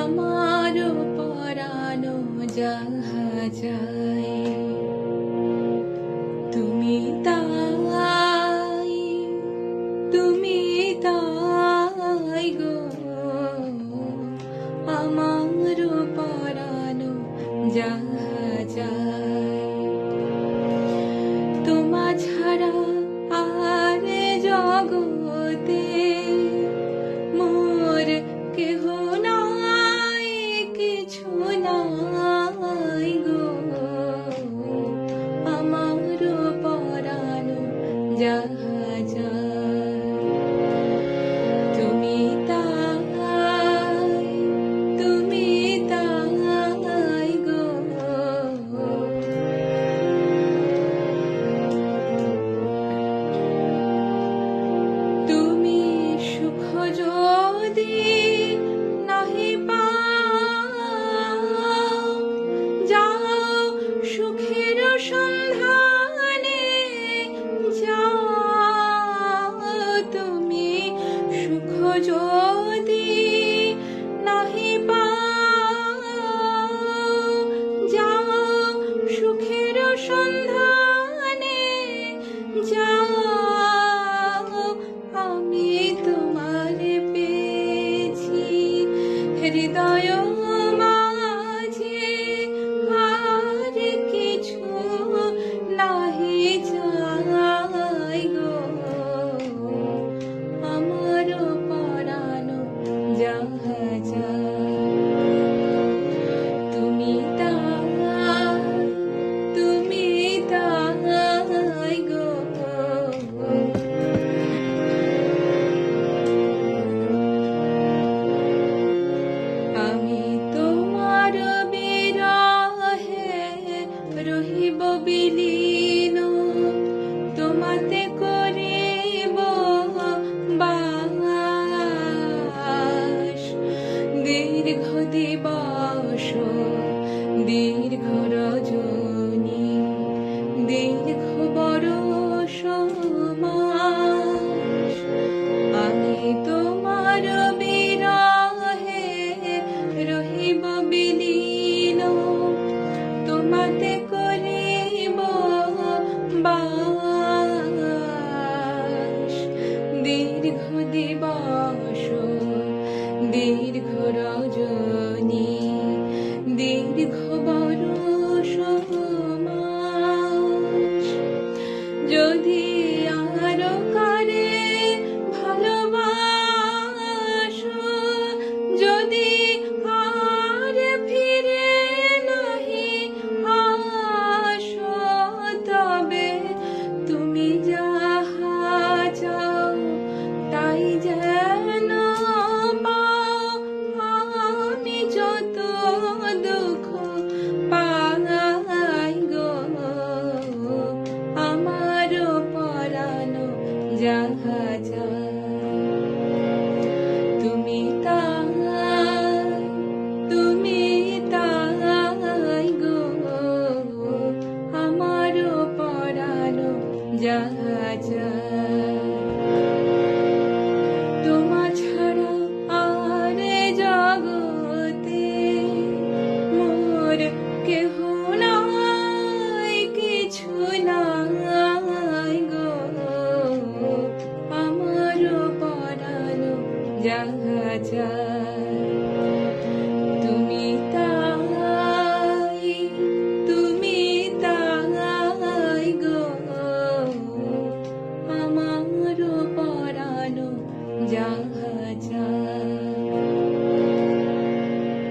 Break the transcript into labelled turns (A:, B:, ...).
A: আমার পরানো যাহা যায় তুমি তাই, তুমি তাই গো আমার পরানো যাহা যায়। তোমা ছাড়া আর জগতে মোর কেহ নাই, কিছু নাই গো আমার পরানো যাহা যায় তুমি তাই, তুমি তাই গো। তুমি সুখ যদি নাহি পাও, যাও সুখের সন্ধানে যাও। তুমি সুখ যদি নাহি পাও, যাও সুখের সন্ধানে যাও। আমি তোমার পেয়েছি হৃদয় মাঝে, আর কিছু নাহি চাই গো আমার পরানো যাহা যায় তুমি তাই, তুমি তাই গো। আমি তোমার বিরহে রহিব বিলীন, তোমাতে করিব বাস। দীর্ঘ দিবস দীর্ঘ রজনী, দীর্ঘ বরষ মাস। আমি তোমার বিরহে রহিব বিলীন, তোমাতে করিব বাস। দীর্ঘ দিবস দীর্ঘ রজনী, দীর্ঘ বরষ মাস। যদি আরো কারে ভালোবাসো, যদি আর ফিরে নাহি আসো, তবে তুমি যাহা চাও তাই যেন পাও। আমি যত দুঃখ পাই গো আমার পরানো যাহা যায় তুমি তাই, তুমি তাই গো আমার পরানো যাহা যায়। তোমা ছাড়া আর জগতে মোর কেহ নাই, কিছু নাই গো আমার পরানো যাহা যায় তুমি তাই, তুমি তাই গো আমার পরানো যাহা যায়।